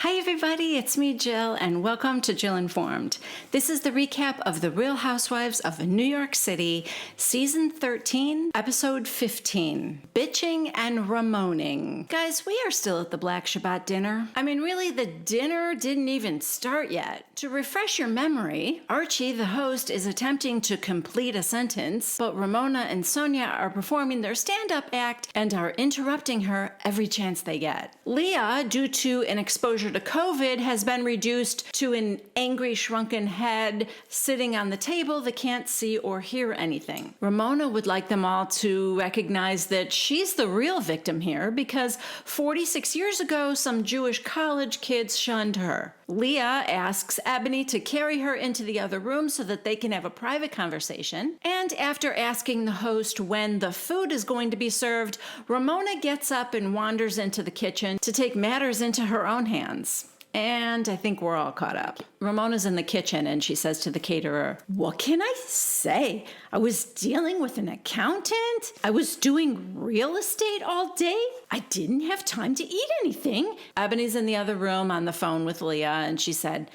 Hi everybody, it's me Jill and welcome to Jill Informed. This is the recap of The Real Housewives of New York City, Season 13, Episode 15, Bitching and Ramoaning. Guys, we are still at the Black Shabbat dinner. I mean, really, the dinner didn't even start yet. To refresh your memory, Archie, the host, is attempting to complete a sentence, but Ramona and Sonja are performing their stand-up act and are interrupting her every chance they get. Leah, due to an exposure to COVID, has been reduced to an angry, shrunken head sitting on the table that can't see or hear anything. Ramona would like them all to recognize that she's the real victim here because 46 years ago, some Jewish college kids shunned her. Leah asks Ebony to carry her into the other room so that they can have a private conversation. And after asking the host when the food is going to be served, Ramona gets up and wanders into the kitchen to take matters into her own hands. And I think we're all caught up. Ramona's in the kitchen and she says to the caterer, "What can I say? I was dealing with an accountant. I was doing real estate all day. I didn't have time to eat anything." Ebony's in the other room on the phone with Leah and she said,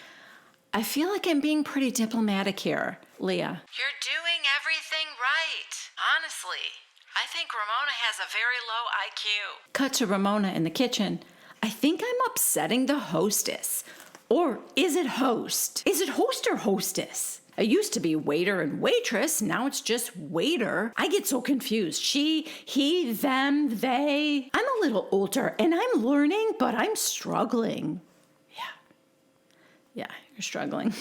"I feel like I'm being pretty diplomatic here." Leah, "You're doing everything right. Honestly, I think Ramona has a very low IQ. Cut to Ramona in the kitchen. "I think I'm upsetting the hostess." Or is it host? Is it host or hostess? It used to be waiter and waitress. Now it's just waiter. I get so confused. She, he, them, they. I'm a little older and I'm learning, but I'm struggling. Yeah, you're struggling.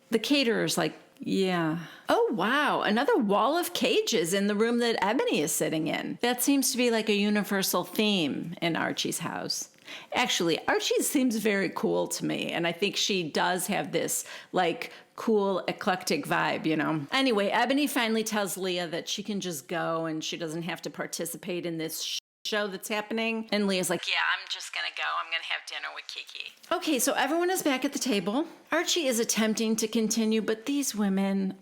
The caterer's like, "Yeah. Oh, wow. Another wall of cages in the room that Ebony is sitting in." That seems to be like a universal theme in Archie's house. Actually, Archie seems very cool to me, and I think she does have this, like, cool, eclectic vibe, you know? Anyway, Ebony finally tells Leah that she can just go and she doesn't have to participate in this show that's happening. And Leah's like, Yeah, I'm just gonna go. I'm gonna have dinner with Kiki." okay, so everyone is back at the table. Archie is attempting to continue, but these women...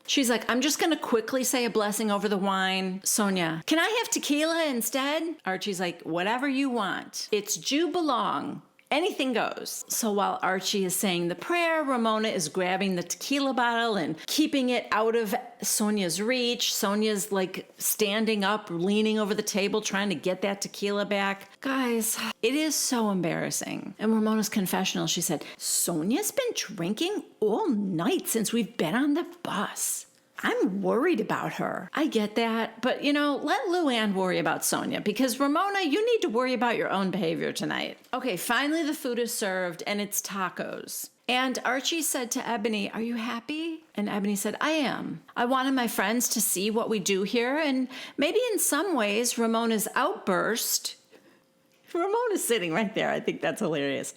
She's like, "I'm just going to quickly say a blessing over the wine." Sonja, "Can I have tequila instead?" Archie's like, "Whatever you want. It's Jew belong. Anything goes." So while Archie is saying the prayer, Ramona is grabbing the tequila bottle and keeping it out of Sonja's reach. Sonja's like standing up, leaning over the table, trying to get that tequila back. Guys, it is so embarrassing. In Ramona's confessional, she said, "Sonja's been drinking all night since we've been on the bus. I'm worried about her." I get that, but you know, let Luann worry about Sonja because Ramona, you need to worry about your own behavior tonight. Okay, finally the food is served and it's tacos. And Archie said to Ebony, "Are you happy?" And Ebony said, "I am. I wanted my friends to see what we do here, and maybe in some ways Ramona's outburst..." Ramona's sitting right there. I think that's hilarious.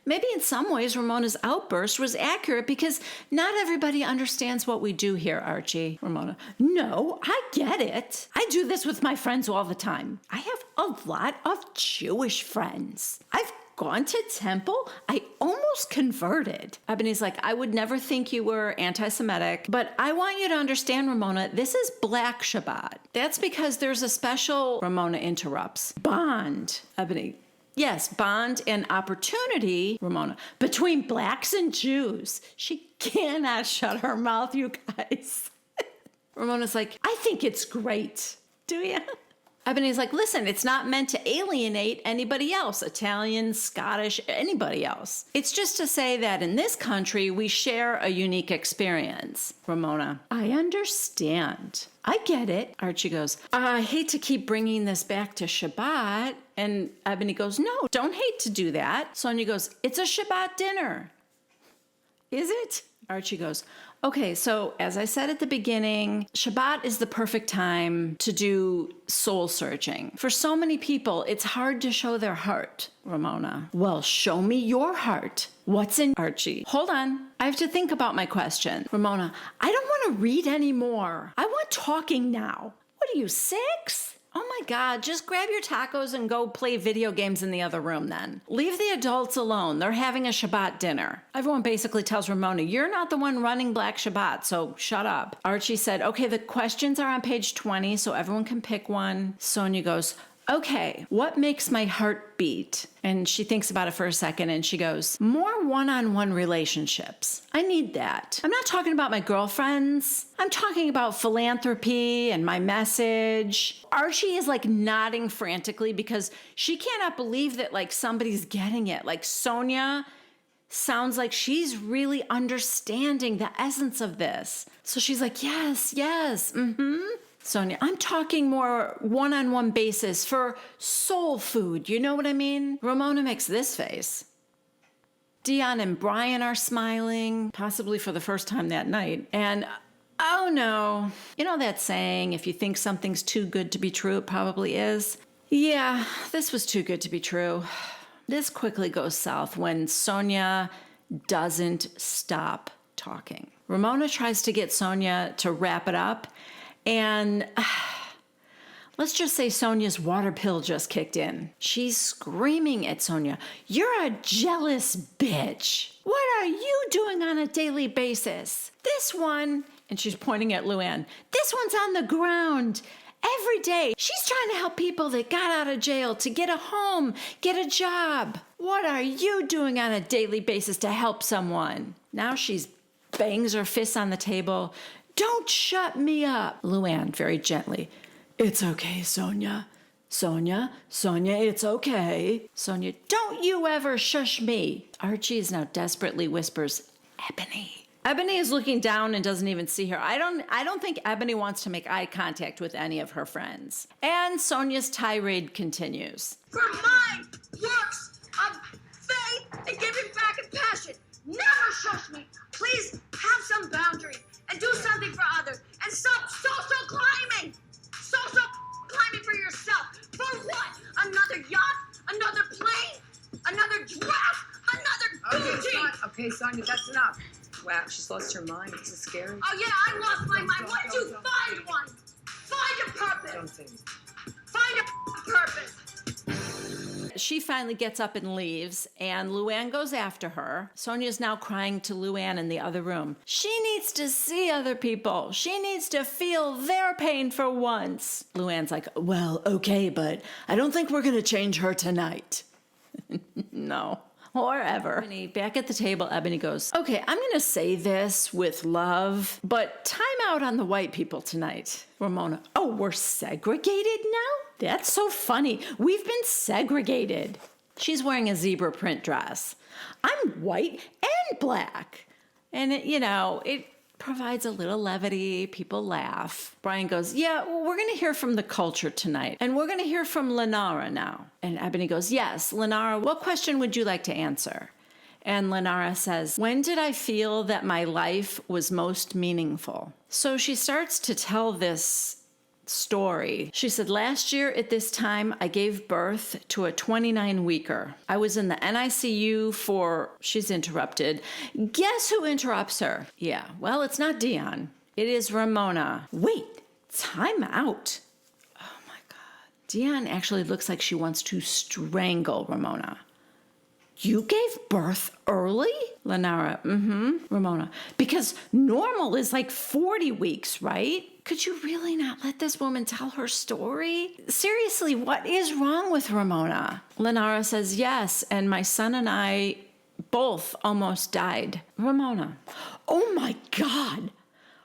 "Maybe in some ways Ramona's outburst was accurate because not everybody understands what we do here, Archie." Ramona, "No, I get it. I do this with my friends all the time. I have a lot of Jewish friends. I've gone to temple. I almost converted." Ebony's like, "I would never think you were anti-Semitic, but I want you to understand, Ramona, this is Black Shabbat. That's because there's a special..." Ramona interrupts. "Bond." Ebony, "Yes, bond and opportunity," Ramona, "between blacks and Jews." She cannot shut her mouth, you guys. Ramona's like, "I think it's great." Do you? Ebony's like, "Listen, it's not meant to alienate anybody else, Italian, Scottish, anybody else. It's just to say that in this country, we share a unique experience." Ramona, "I understand. I get it." Archie goes, "I hate to keep bringing this back to Shabbat." And Ebony goes, "No, don't hate to do that." Sonja goes, "It's a Shabbat dinner." Is it? Archie goes, "Okay, so as I said at the beginning, Shabbat is the perfect time to do soul searching. For so many people, it's hard to show their heart." Ramona, "Well, show me your heart. What's in..." Archie, "Hold on. I have to think about my question." Ramona, "I don't want to read anymore. I want talking now." What are you, 6? Oh my God, just grab your tacos and go play video games in the other room then. Leave the adults alone. They're having a Shabbat dinner. Everyone basically tells Ramona, "You're not the one running Black Shabbat, so shut up." Archie said, "Okay, the questions are on page 20, so everyone can pick one." Sonja goes, Okay, what makes my heart beat? And she thinks about it for a second and she goes, more one-on-one relationships. I need that. I'm not talking about my girlfriends. I'm talking about philanthropy and my message. Archie is like nodding frantically because she cannot believe that like somebody's getting it. Like Sonja sounds like she's really understanding the essence of this. So she's like, yes, Sonja, I'm talking more one-on-one basis for soul food. You know what I mean? Ramona makes this face. Dion and Brian are smiling, possibly for the first time that night. And oh no, you know that saying, if you think something's too good to be true, it probably is? Yeah, this was too good to be true. This quickly goes south when Sonja doesn't stop talking. Ramona tries to get Sonja to wrap it up. And let's just say Sonja's water pill just kicked in. She's screaming at Sonja, "You're a jealous bitch. What are you doing on a daily basis? This one," and she's pointing at Luann, "this one's on the ground every day. She's trying to help people that got out of jail to get a home, get a job. What are you doing on a daily basis to help someone?" Now she's bangs her fists on the table. "Don't shut me up." Luann, very gently, "It's okay, Sonja. Sonja, it's okay. Sonja, don't you ever shush me." Archie is now desperately whispers, "Ebony." Ebony is looking down and doesn't even see her. I don't think Ebony wants to make eye contact with any of her friends. And Sonja's tirade continues. "For my works of faith and giving back and passion, never shush me. Please have some boundary. And do something for others. And stop social climbing. Social climbing for yourself. For what? Another yacht? Another plane? Another dress? Another Gucci?" Okay, Sonja, that's enough. Wow, she's lost her mind. This is scary. Oh, yeah, I lost my mind. Why don't you find one? Find a purpose. Don't say it. Find a purpose. She finally gets up and leaves, and Luann goes after her. Sonja's now crying to Luann in the other room. She needs to see other people. She needs to feel their pain for once. Luann's like, "Well, okay, but I don't think we're going to change her tonight." No. Or ever. Back at the table, Ebony goes, "Okay, I'm going to say this with love, but time out on the white people tonight." Ramona, "Oh, we're segregated now? That's so funny. We've been segregated." She's wearing a zebra print dress. "I'm white and black." And, it provides a little levity. People laugh. Brian goes, "Yeah, well, we're going to hear from the culture tonight. And we're going to hear from Lenara now." And Ebony goes, "Yes, Lenara, what question would you like to answer?" And Lenara says, "When did I feel that my life was most meaningful?" So she starts to tell this story. She said, "Last year at this time, I gave birth to a 29-weeker. I was in the NICU for," she's interrupted. Guess who interrupts her? Yeah, well, it's not Dion. It is Ramona. Wait, time out. Oh my God. Dion actually looks like she wants to strangle Ramona. "You gave birth early?" Lenara, Ramona, "Because normal is like 40 weeks, right? Could you really not let this woman tell her story? Seriously, what is wrong with Ramona?" Lenara says, "Yes, and my son and I both almost died." Ramona, "Oh my God,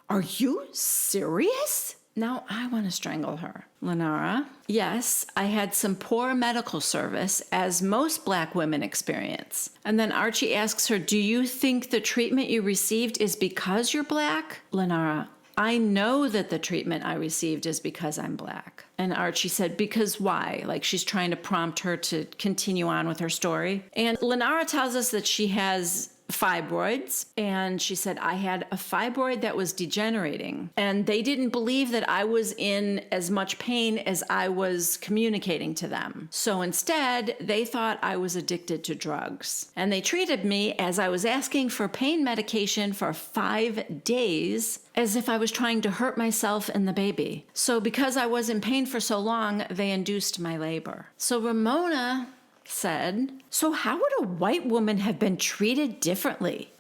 are you serious?" Now I want to strangle her. Lenara, "Yes, I had some poor medical service, as most black women experience." And then Archie asks her, "Do you think the treatment you received is because you're black?" Lenara, "I know that the treatment I received is because I'm black." And Archie said, "Because why?" Like she's trying to prompt her to continue on with her story. And Lenara tells us that she has fibroids, and she said, "I had a fibroid that was degenerating, and they didn't believe that I was in as much pain as I was communicating to them. So instead, they thought I was addicted to drugs. And they treated me as I was asking for pain medication for 5 days, as if I was trying to hurt myself and the baby. So because I was in pain for so long, they induced my labor." So Ramona said, "So how would a white woman have been treated differently?"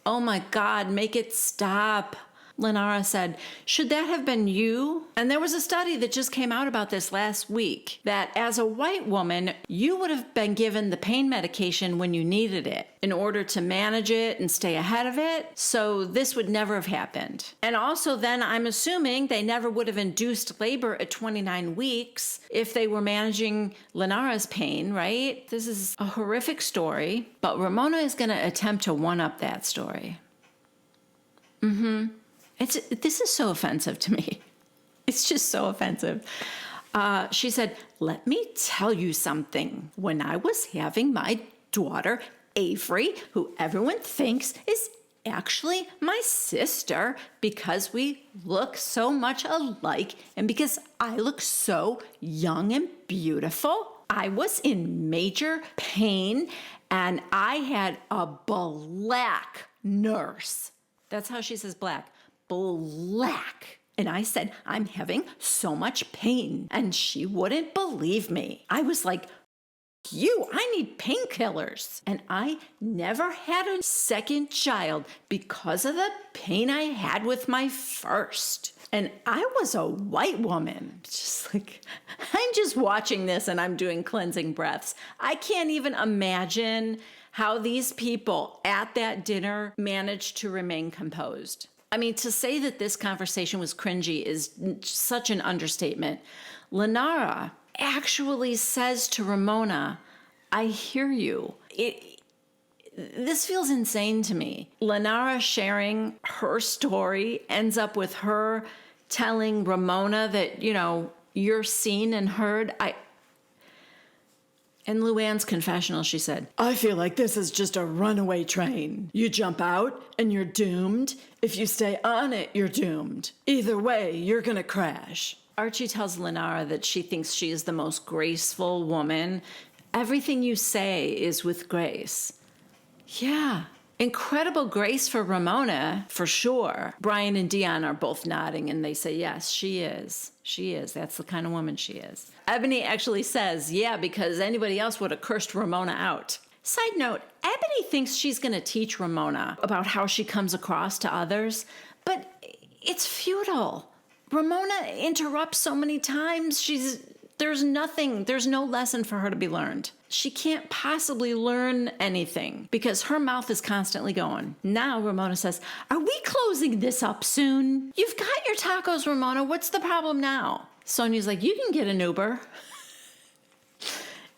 Oh my God, make it stop. Lenara said, should that have been you? And there was a study that just came out about this last week, that as a white woman, you would have been given the pain medication when you needed it in order to manage it and stay ahead of it. So this would never have happened. And also then I'm assuming they never would have induced labor at 29 weeks if they were managing Lenara's pain, right? This is a horrific story, but Ramona is going to attempt to one-up that story. This is so offensive to me. It's just so offensive. She said, let me tell you something. When I was having my daughter, Avery, who everyone thinks is actually my sister because we look so much alike and because I look so young and beautiful, I was in major pain and I had a black nurse. That's how she says black. Black. And I said, I'm having so much pain. And she wouldn't believe me. I was like, I need painkillers. And I never had a second child because of the pain I had with my first. And I was a white woman. Just like, I'm just watching this and I'm doing cleansing breaths. I can't even imagine how these people at that dinner managed to remain composed. I mean, to say that this conversation was cringy is such an understatement. Lenara actually says to Ramona, I hear you. This feels insane to me. Lenara sharing her story ends up with her telling Ramona that, you're seen and heard. In Luann's confessional, she said, I feel like this is just a runaway train. You jump out and you're doomed. If you stay on it, you're doomed. Either way, you're going to crash. Archie tells Lenara that she thinks she is the most graceful woman. Everything you say is with grace. Yeah. Incredible grace for Ramona, for sure. Brian and Dion are both nodding and they say, yes, she is. She is. That's the kind of woman she is. Ebony actually says, yeah, because anybody else would have cursed Ramona out. Side note, Ebony thinks she's going to teach Ramona about how she comes across to others, but it's futile. Ramona interrupts so many times. There's no lesson for her to be learned. She can't possibly learn anything because her mouth is constantly going. Now Ramona says, are we closing this up soon? You've got your tacos, Ramona. What's the problem now? Sonja's like, you can get an Uber.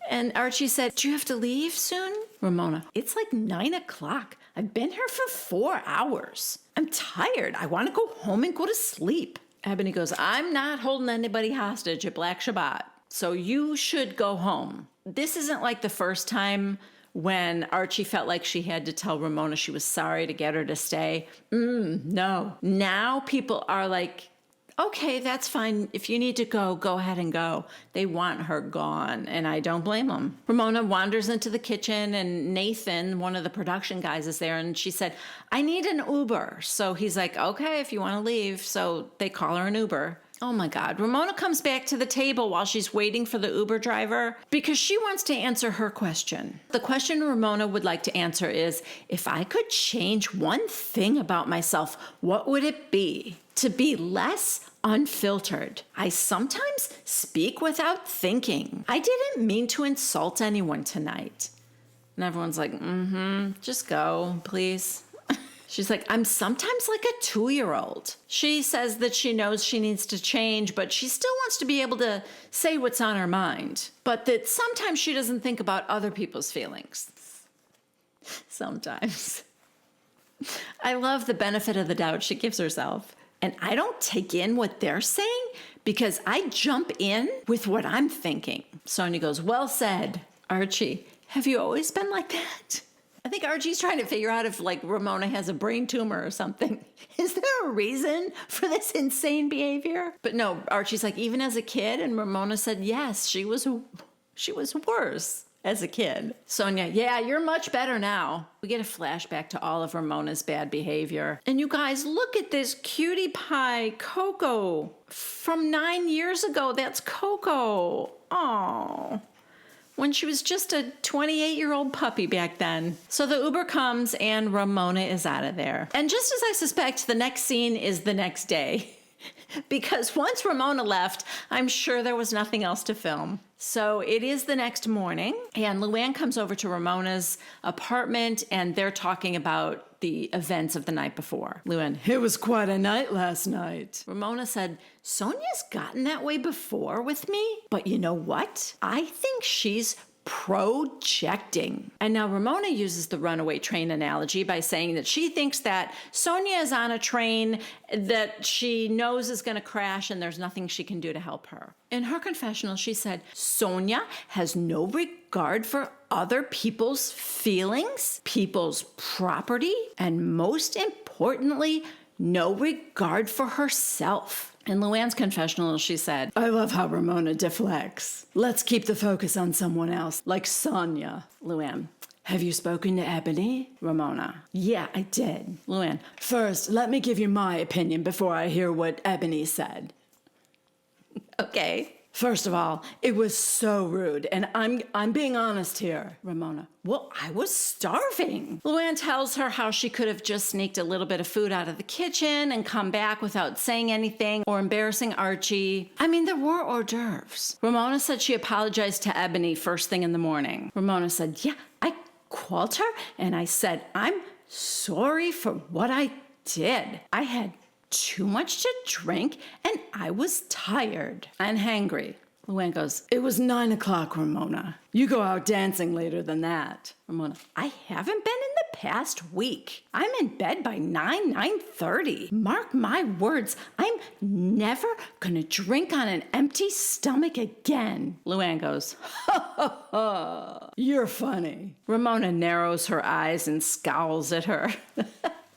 And Archie said, do you have to leave soon? Ramona, it's like 9 o'clock. I've been here for 4 hours. I'm tired. I want to go home and go to sleep. Ebony goes, I'm not holding anybody hostage at Black Shabbat, so you should go home. This isn't like the first time when Archie felt like she had to tell Ramona she was sorry to get her to stay. No. Now people are like, okay, that's fine. If you need to go ahead and go. They want her gone, and I don't blame them. Ramona wanders into the kitchen, and Nathan, one of the production guys, is there, and she said, I need an Uber. So he's like, okay, if you want to leave. So they call her an Uber. Oh my God. Ramona comes back to the table while she's waiting for the Uber driver because she wants to answer her question. The question Ramona would like to answer is, if I could change one thing about myself, what would it be? To be less unfiltered. I sometimes speak without thinking. I didn't mean to insult anyone tonight. And everyone's like, just go, please. She's like, I'm sometimes like a 2-year-old. She says that she knows she needs to change, but she still wants to be able to say what's on her mind. But that sometimes she doesn't think about other people's feelings. Sometimes. I love the benefit of the doubt she gives herself. And I don't take in what they're saying because I jump in with what I'm thinking. Sonja goes, well said. Archie, have you always been like that? I think Archie's trying to figure out if, Ramona has a brain tumor or something. Is there a reason for this insane behavior? But no, Archie's like, even as a kid, and Ramona said, yes, she was worse as a kid. Sonja, yeah, you're much better now. We get a flashback to all of Ramona's bad behavior. And you guys, look at this cutie pie, Coco, from 9 years ago. That's Coco. Oh. when she was just a 28-year-old puppy back then. So the Uber comes and Ramona is out of there. And just as I suspect, the next scene is the next day. Because once Ramona left, I'm sure there was nothing else to film. So it is the next morning, and Luann comes over to Ramona's apartment, and they're talking about the events of the night before. Luann, it was quite a night last night. Ramona said, Sonja's gotten that way before with me, but you know what? I think she's projecting. And now Ramona uses the runaway train analogy by saying that she thinks that Sonja is on a train that she knows is going to crash and there's nothing she can do to help her. In her confessional, she said, Sonja has no regard for other people's feelings, people's property, and most importantly, no regard for herself. In Luann's confessional, she said, I love how Ramona deflects. Let's keep the focus on someone else, like Sonja. Luann, have you spoken to Ebony? Ramona, yeah, I did. Luann, first, let me give you my opinion before I hear what Ebony said. Okay. First of all, it was so rude, and I'm being honest here. Ramona, well, I was starving. Luann tells her how she could have just sneaked a little bit of food out of the kitchen and come back without saying anything or embarrassing Archie. I mean, there were hors d'oeuvres. Ramona said she apologized to Ebony first thing in the morning. Ramona said, yeah, I called her and I said, I'm sorry for what I did. I had too much to drink, and I was tired and hangry. Luann goes, it was 9 o'clock, Ramona. You go out dancing later than that. Ramona, I haven't been in the past week. I'm in bed by 9:30. Mark my words, I'm never gonna drink on an empty stomach again. Luann goes, ha ha ha, you're funny. Ramona narrows her eyes and scowls at her.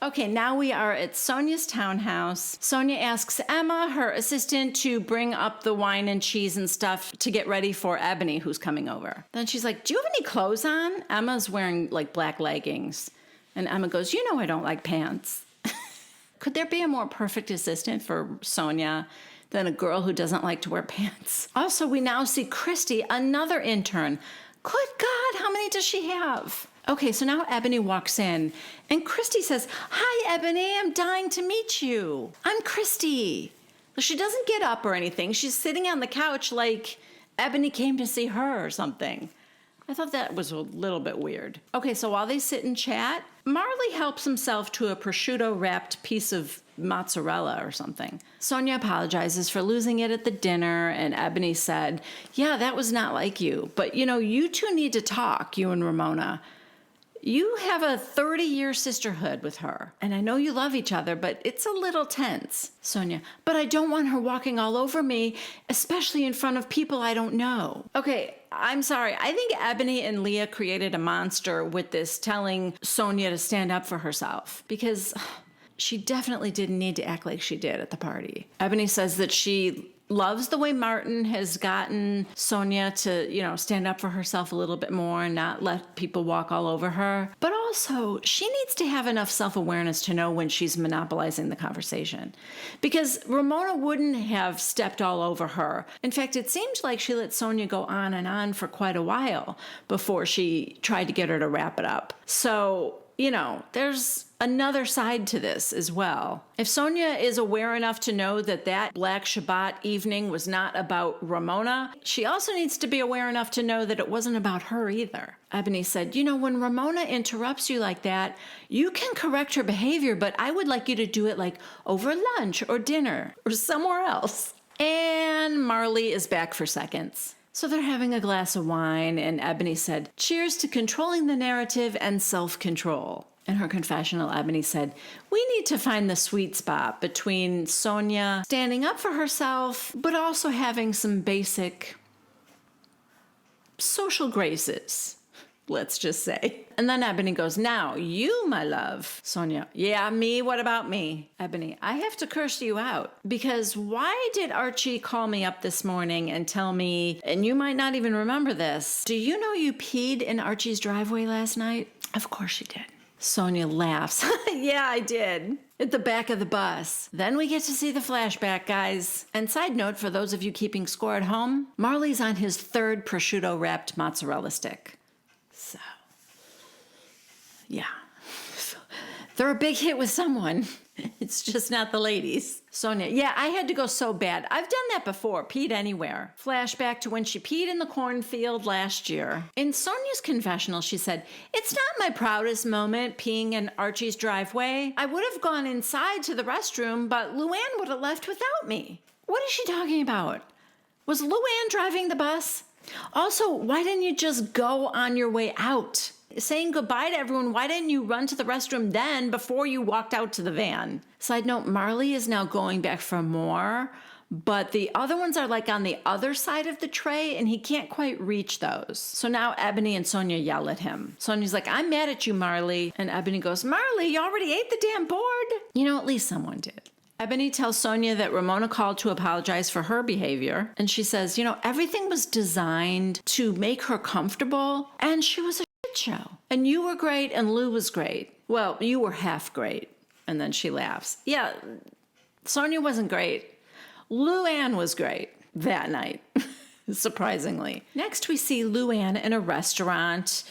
Okay, now we are at Sonja's townhouse. Sonja asks Emma, her assistant, to bring up the wine and cheese and stuff to get ready for Ebony, who's coming over. Then she's like, do you have any clothes on? Emma's wearing like black leggings. And Emma goes, you know I don't like pants. Could there be a more perfect assistant for Sonja than a girl who doesn't like to wear pants? Also, we now see Christy, another intern. Good God, how many does she have? Okay, so now Ebony walks in, and Christy says, hi, Ebony, I'm dying to meet you. I'm Christy. She doesn't get up or anything. She's sitting on the couch like Ebony came to see her or something. I thought that was a little bit weird. Okay, so while they sit and chat, Marley helps himself to a prosciutto-wrapped piece of mozzarella or something. Sonja apologizes for losing it at the dinner, and Ebony said, yeah, that was not like you. But, you know, you two need to talk, you and Ramona. You have a 30-year sisterhood with her, and I know you love each other, but it's a little tense. Sonja, but I don't want her walking all over me, especially in front of people I don't know. Okay, I'm sorry. I think Ebony and Leah created a monster with this telling Sonja to stand up for herself, because she definitely didn't need to act like she did at the party. Ebony says that she loves the way Martin has gotten Sonja to, you know, stand up for herself a little bit more and not let people walk all over her. But also, she needs to have enough self-awareness to know when she's monopolizing the conversation. Because Ramona wouldn't have stepped all over her. In fact, it seemed like she let Sonja go on and on for quite a while before she tried to get her to wrap it up. So, you know, there's another side to this as well. If Sonja is aware enough to know that that Black Shabbat evening was not about Ramona, she also needs to be aware enough to know that it wasn't about her either. Ebony said, you know, when Ramona interrupts you like that, you can correct her behavior, but I would like you to do it like over lunch or dinner or somewhere else. And Marley is back for seconds. So they're having a glass of wine, and Ebony said, cheers to controlling the narrative and self-control. In her confessional, Ebony said, we need to find the sweet spot between Sonja standing up for herself, but also having some basic social graces, let's just say. And then Ebony goes, now, you, my love. Sonja, yeah, me, what about me? Ebony, I have to curse you out, because why did Archie call me up this morning and tell me, and you might not even remember this, do you know you peed in Archie's driveway last night? Of course you did. Sonja laughs. Yeah, I did. at the back of the bus. Then we get to see the flashback, guys. And side note, for those of you keeping score at home, Marley's on his third prosciutto-wrapped mozzarella stick. So, yeah. They're a big hit with someone. It's just not the ladies. Sonja, yeah, I had to go so bad. I've done that before, peed anywhere. Flashback to when she peed in the cornfield last year. In Sonja's confessional, she said, "It's not my proudest moment peeing in Archie's driveway. I would have gone inside to the restroom, but Luann would have left without me." What is she talking about? Was Luann driving the bus? Also, why didn't you just go on your way out? Saying goodbye to everyone, why didn't you run to the restroom then before you walked out to the van? Side note, Marley is now going back for more, but the other ones are like on the other side of the tray and he can't quite reach those. So now Ebony and Sonja yell at him. Sonja's like, "I'm mad at you, Marley." And Ebony goes, "Marley, you already ate the damn board." You know, at least someone did. Ebony tells Sonja that Ramona called to apologize for her behavior. And she says, everything was designed to make her comfortable. And she was a shit show. And you were great and Lou was great. Well, you were half great. And then she laughs. Yeah, Sonja wasn't great. Luann was great that night, surprisingly. Next, we see Luann in a restaurant.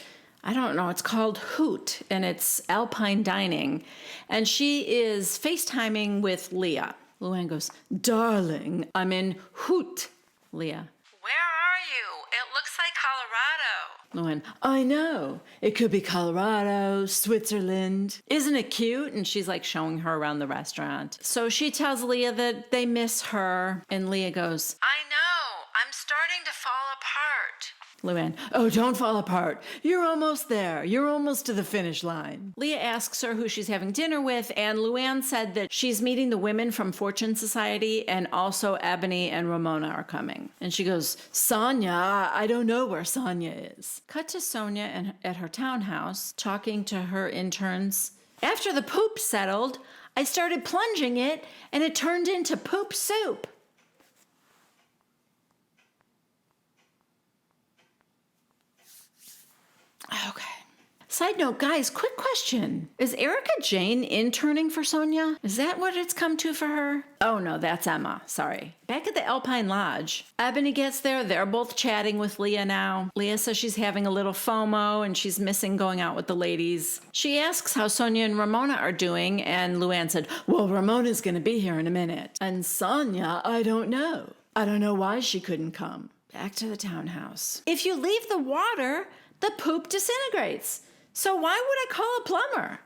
I don't know, it's called Hoot, and it's Alpine Dining. And she is FaceTiming with Leah. Luann goes, "Darling, I'm in Hoot." Leah, Where are you? It looks like Colorado. Luann, "I know. It could be Colorado, Switzerland. Isn't it cute?" And she's like showing her around the restaurant. So she tells Leah that they miss her. And Leah goes, I know. I'm starting to fall apart. Luann, "Oh, don't fall apart. You're almost there. You're almost to the finish line." Leah asks her who she's having dinner with, and Luann said that she's meeting the women from Fortune Society, and also Ebony and Ramona are coming. And she goes, "Sonja, I don't know where Sonja is." Cut to Sonja at her townhouse, talking to her interns. "After the poop settled, I started plunging it, and it turned into poop soup." Okay. Side note, guys, quick question. Is Erica Jane interning for Sonja? Is that what it's come to for her? Oh no, that's Emma. Sorry. Back at the Alpine Lodge, Ebony gets there. They're both chatting with Leah now. Leah says she's having a little FOMO and she's missing going out with the ladies. She asks how Sonja and Ramona are doing, and Luann said, "Well, Ramona's gonna be here in a minute. And Sonja, I don't know. I don't know why she couldn't come." Back to the townhouse. If you leave the water, the poop disintegrates. So why would I call a plumber?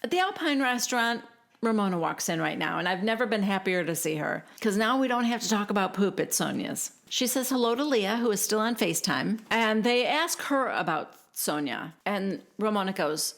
At the Alpine restaurant, Ramona walks in right now, and I've never been happier to see her, because now we don't have to talk about poop at Sonja's. She says hello to Leah, who is still on FaceTime, and they ask her about Sonja. And Ramona goes,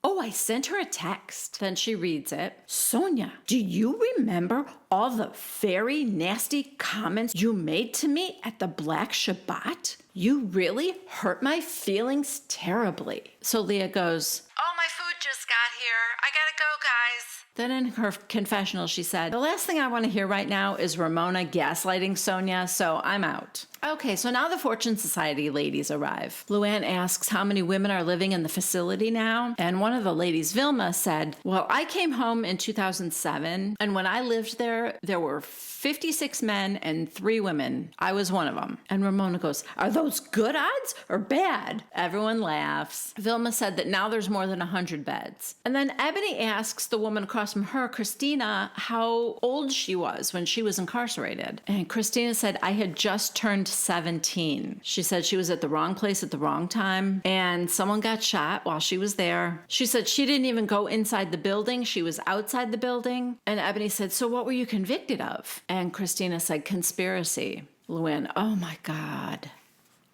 "Oh, I sent her a text." Then she reads it. "Sonja, do you remember all the very nasty comments you made to me at the Black Shabbat? You really hurt my feelings terribly." So Leah goes, Oh, my food just got here. I gotta go, guys. then in her confessional, she said, "The last thing I want to hear right now is Ramona gaslighting Sonja, so I'm out." Okay, so now the Fortune Society ladies arrive. Luann asks how many women are living in the facility now, and one of the ladies, Vilma, said, "Well, I came home in 2007, and when I lived there, there were 56 men and 3 women. I was one of them." And Ramona goes, "Are those good odds or bad?" Everyone laughs. Vilma said that now there's more than 100 beds. And then Ebony asks the woman across from her, Christina, how old she was when she was incarcerated. And Christina said, "I had just turned 17. She said she was at the wrong place at the wrong time, and someone got shot while she was there. She said she didn't even go inside the building. She was outside the building." And Ebony said, "So what were you convicted of?" And Christina said, "Conspiracy." Luann, "Oh my God."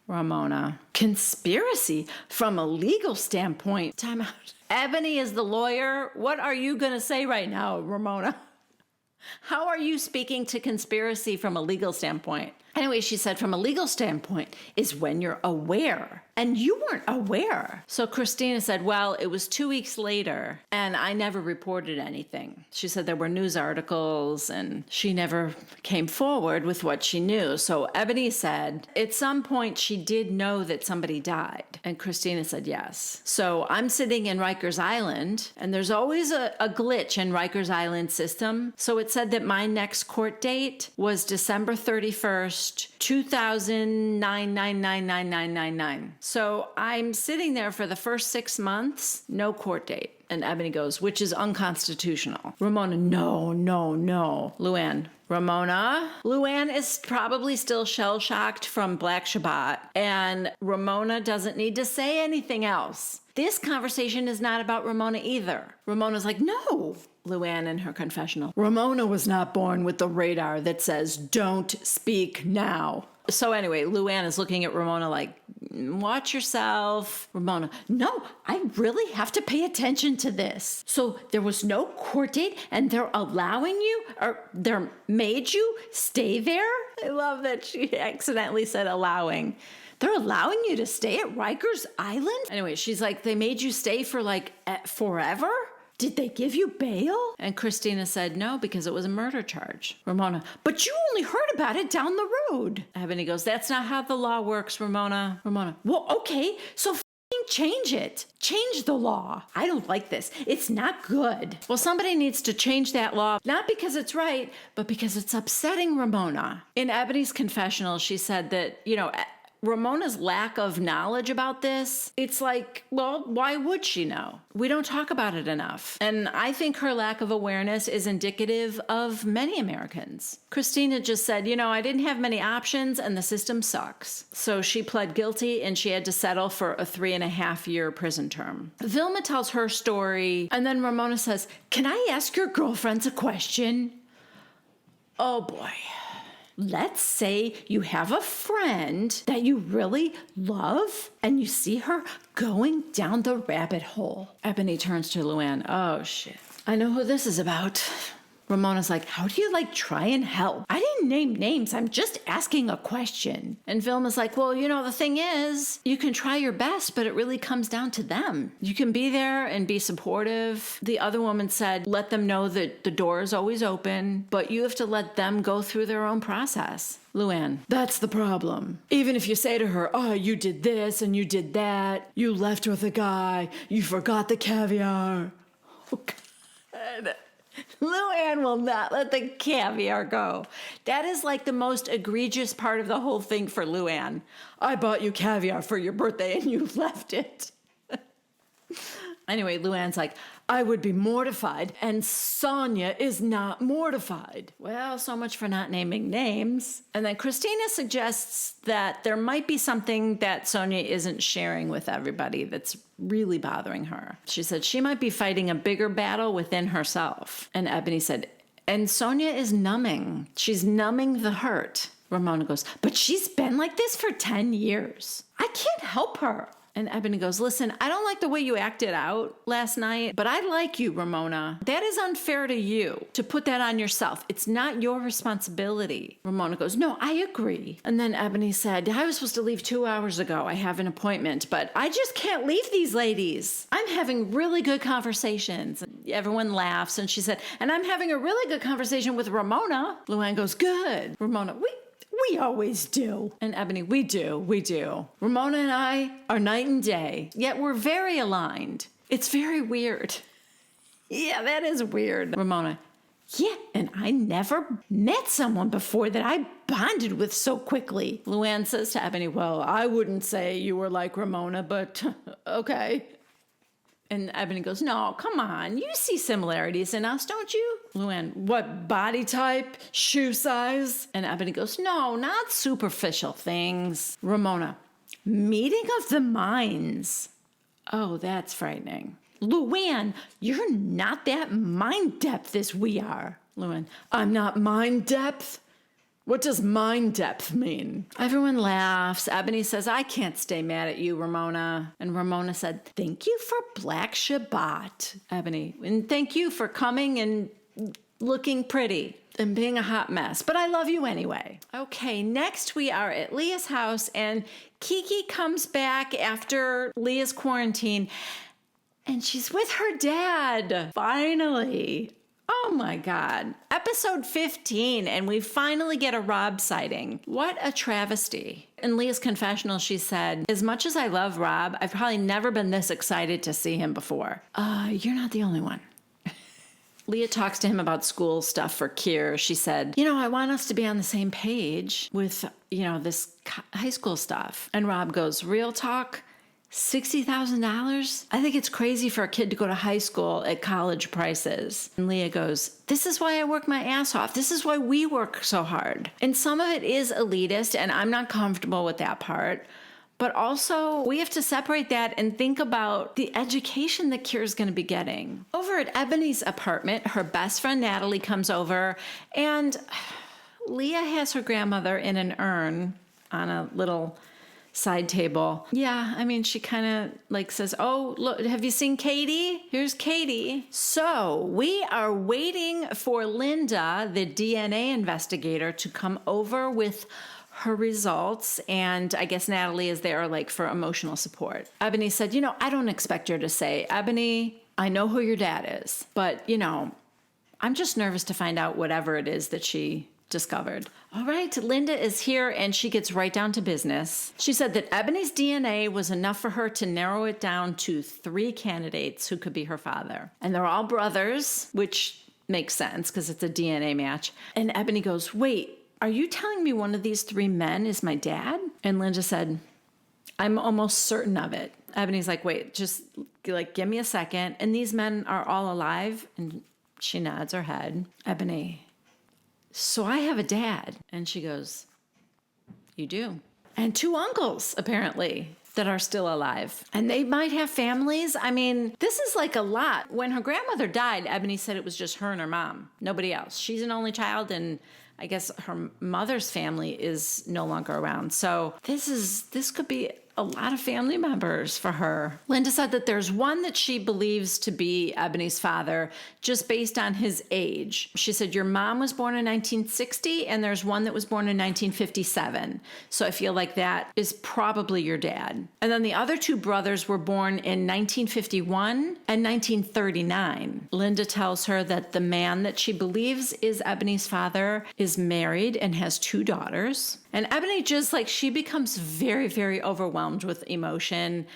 Ramona, "Conspiracy from a legal standpoint." Time out. Ebony is the lawyer. What are you going to say right now, Ramona? How are you speaking to conspiracy from a legal standpoint? Anyway, she said from a legal standpoint is when you're aware. And you weren't aware. So Christina said, well, it was 2 weeks later and I never reported anything. She said there were news articles and she never came forward with what she knew. So Ebony said at some point she did know that somebody died. And Christina said yes. So I'm sitting in Rikers Island and there's always a glitch in Rikers Island system. So it said that my next court date was December 31st, 2009. So I'm sitting there for the first 6 months, no court date. And Ebony goes, which is unconstitutional. Ramona, no. Luann, Ramona. Luann is probably still shell-shocked from Black Shabbat. And Ramona doesn't need to say anything else. This conversation is not about Ramona either. Ramona's like, no. Luann in her confessional. Ramona was not born with the radar that says, don't speak now. So anyway, Luann is looking at Ramona like, watch yourself. Ramona, no, I really have to pay attention to this. So there was no court date and they're allowing you, or they're made you stay there? I love that she accidentally said allowing. They're allowing you to stay at Rikers Island? Anyway, she's like, they made you stay for like forever? Did they give you bail? And Christina said no, because it was a murder charge. Ramona, but you only heard about it down the road. Ebony goes, that's not how the law works, Ramona. Ramona, well, okay, so change it. Change the law. I don't like this. It's not good. Well, somebody needs to change that law, not because it's right, but because it's upsetting Ramona. In Ebony's confessional, she said that, Ramona's lack of knowledge about this, it's like, well, why would she know? We don't talk about it enough. And I think her lack of awareness is indicative of many Americans. Christina just said, I didn't have many options and the system sucks. So she pled guilty and she had to settle for a 3.5-year prison term. Vilma tells her story and then Ramona says, can I ask your girlfriends a question? Oh boy. Let's say you have a friend that you really love and you see her going down the rabbit hole. Ebony turns to Luann. Oh, shit. I know who this is about. Ramona's like, how do you try and help? I didn't name names. I'm just asking a question. And Vilma's like, well, the thing is, you can try your best, but it really comes down to them. You can be there and be supportive. The other woman said, let them know that the door is always open, but you have to let them go through their own process. Luann, that's the problem. Even if you say to her, oh, you did this and you did that. You left with a guy. You forgot the caviar. Oh, God. Luann will not let the caviar go. That is the most egregious part of the whole thing for Luann. I bought you caviar for your birthday and you left it. Anyway, Luann's like, I would be mortified, and Sonja is not mortified. Well, so much for not naming names. And then Christina suggests that there might be something that Sonja isn't sharing with everybody that's really bothering her. She said she might be fighting a bigger battle within herself. And Ebony said, and Sonja is numbing. She's numbing the hurt. Ramona goes, but she's been like this for 10 years. I can't help her. And Ebony goes, listen, I don't like the way you acted out last night, but I like you, Ramona. That is unfair to you to put that on yourself. It's not your responsibility. Ramona goes, no, I agree. And then Ebony said, I was supposed to leave 2 hours ago. I have an appointment, but I just can't leave these ladies. I'm having really good conversations. Everyone laughs. And she said, and I'm having a really good conversation with Ramona. Luann goes, good. Ramona, we always do. And Ebony, we do. Ramona and I are night and day, yet we're very aligned. It's very weird. Yeah, that is weird. Ramona, yeah, and I never met someone before that I bonded with so quickly. Luann says to Ebony, well, I wouldn't say you were like Ramona, but okay. And Ebony goes, no, come on. You see similarities in us, don't you? Luann, what, body type, shoe size? And Ebony goes, no, not superficial things. Ramona, meeting of the minds. Oh, that's frightening. Luann, you're not that mind depth as we are. Luann, I'm not mind depth? What does mind depth mean? Everyone laughs. Ebony says, I can't stay mad at you, Ramona. And Ramona said, thank you for Black Shabbat, Ebony. And thank you for coming and looking pretty. and being a hot mess, but I love you anyway. Okay, next we are at Leah's house, and Kiki comes back after Leah's quarantine, and she's with her dad. Finally. Oh my God. Episode 15, and we finally get a Rob sighting. What a travesty. In Leah's confessional, she said, as much as I love Rob, I've probably never been this excited to see him before. You're not the only one. Leah talks to him about school stuff for Kier. She said, I want us to be on the same page with, this high school stuff. And Rob goes, real talk? $60,000? I think it's crazy for a kid to go to high school at college prices. And Leah goes, this is why I work my ass off. This is why we work so hard. And some of it is elitist, and I'm not comfortable with that part. But also, we have to separate that and think about the education that Kira's going to be getting. Over at Ebony's apartment, her best friend Natalie comes over, and Leah has her grandmother in an urn on a little side table. Yeah, I mean, she kind of says, oh, look, have you seen Katie? Here's Katie. So we are waiting for Linda, the DNA investigator, to come over with her results, and I guess Natalie is there for emotional support. Ebony said, I don't expect her to say, Ebony, I know who your dad is, but I'm just nervous to find out whatever it is that she discovered. All right, Linda is here, and she gets right down to business. She said that Ebony's DNA was enough for her to narrow it down to 3 candidates who could be her father. And they're all brothers, which makes sense because it's a DNA match. And Ebony goes, wait, are you telling me one of these 3 men is my dad? And Linda said, I'm almost certain of it. Ebony's like, wait, just give me a second. And these men are all alive? And she nods her head. Ebony, so I have a dad. And she goes, you do. And 2 uncles, apparently, that are still alive. And they might have families. I mean, this is a lot. When her grandmother died, Ebony said it was just her and her mom, nobody else. She's an only child, and I guess her mother's family is no longer around. So this could be a lot of family members for her. Linda said that there's one that she believes to be Ebony's father just based on his age. She said, your mom was born in 1960, and there's one that was born in 1957. So I feel like that is probably your dad. And then the other 2 brothers were born in 1951 and 1939. Linda tells her that the man that she believes is Ebony's father is married and has 2 daughters. And Ebony just she becomes very, very overwhelmed with emotion.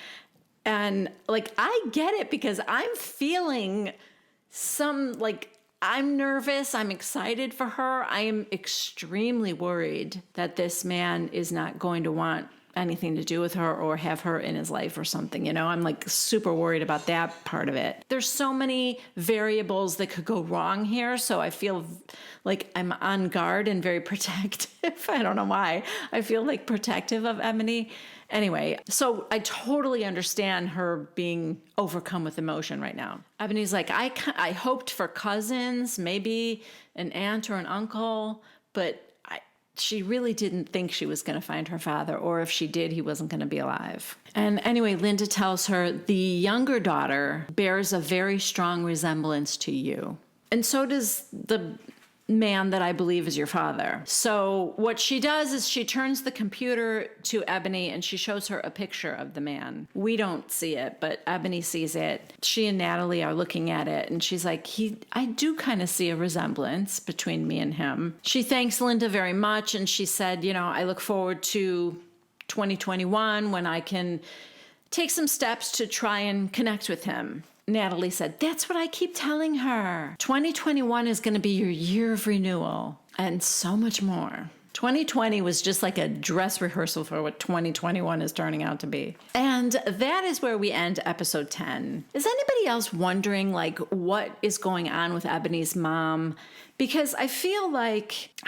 And I get it, because I'm feeling I'm nervous. I'm excited for her. I am extremely worried that this man is not going to want anything to do with her or have her in his life or something. I'm super worried about that part of it. There's so many variables that could go wrong here. So I feel like I'm on guard and very protective. I don't know why. I feel protective of Ebony. Anyway, so I totally understand her being overcome with emotion right now. Ebony's I hoped for cousins, maybe an aunt or an uncle, but she really didn't think she was going to find her father, or if she did, he wasn't going to be alive. And anyway, Linda tells her the younger daughter bears a very strong resemblance to you. And so does the man that I believe is your father. So what she does is she turns the computer to Ebony and she shows her a picture of the man. We don't see it, but Ebony sees it. She and Natalie are looking at it, and she's like, I do kind of see a resemblance between me and him. She thanks Linda very much, and she said, I look forward to 2021 when I can take some steps to try and connect with him. Natalie said, that's what I keep telling her. 2021 is going to be your year of renewal, and so much more. 2020 was just like a dress rehearsal for what 2021 is turning out to be. And that is where we end episode 10. Is anybody else wondering what is going on with Ebony's mom? Because I feel I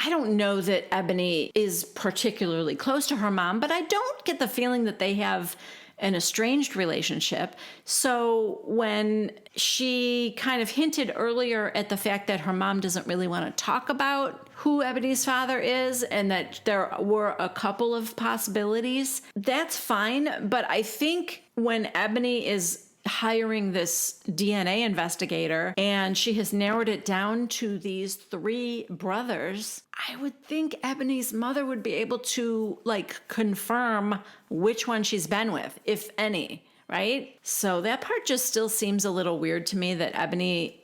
don't know that Ebony is particularly close to her mom, but I don't get the feeling that they have an estranged relationship. So when she kind of hinted earlier at the fact that her mom doesn't really want to talk about who Ebony's father is and that there were a couple of possibilities, that's fine. But I think when Ebony is hiring this DNA investigator, and she has narrowed it down to these 3 brothers. I would think Ebony's mother would be able to like confirm which one she's been with, if any. Right? So that part just still seems a little weird to me that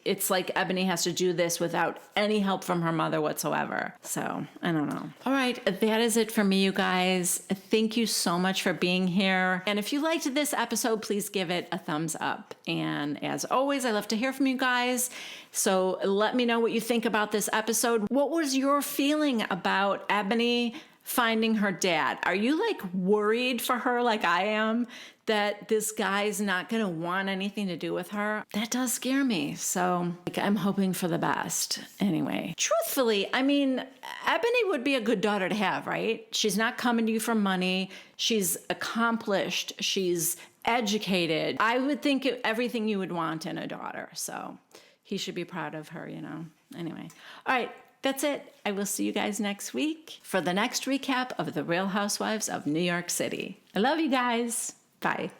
it's like Ebony has to do this without any help from her mother whatsoever. So I don't know. All right, that is it for me, you guys. Thank you so much for being here. And if you liked this episode, please give it a thumbs up. And as always, I love to hear from you guys. So let me know what you think about this episode. What was your feeling about Ebony finding her dad? Are you like worried for her like I am that this guy's not going to want anything to do with her? That does scare me. So like, I'm hoping for the best. Anyway, truthfully, I mean, Ebony would be a good daughter to have, right? She's not coming to you for money. She's accomplished. She's educated. I would think everything you would want in a daughter. So he should be proud of her, you know? Anyway, all right. That's it. I will see you guys next week for the next recap of The Real Housewives of New York City. I love you guys. Bye.